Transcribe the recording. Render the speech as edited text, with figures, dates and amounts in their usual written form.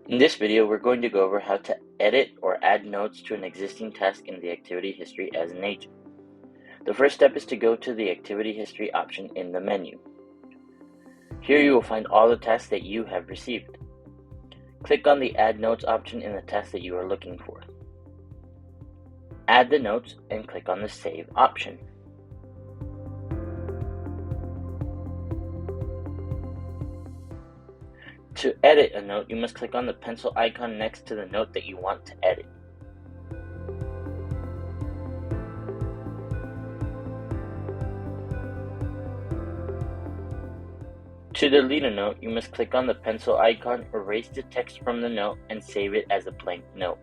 In this video, we're going to go over how to edit or add notes to an existing task in the activity history as an agent. The first step is to go to the activity history option in the menu. Here you will find all the tasks that you have received. Click on the Add Notes option in the task that you are looking for. Add the notes and click on the Save option. To edit a note, you must click on the pencil icon next to the note that you want to edit. To delete a note, you must click on the pencil icon, erase the text from the note, and save it as a blank note.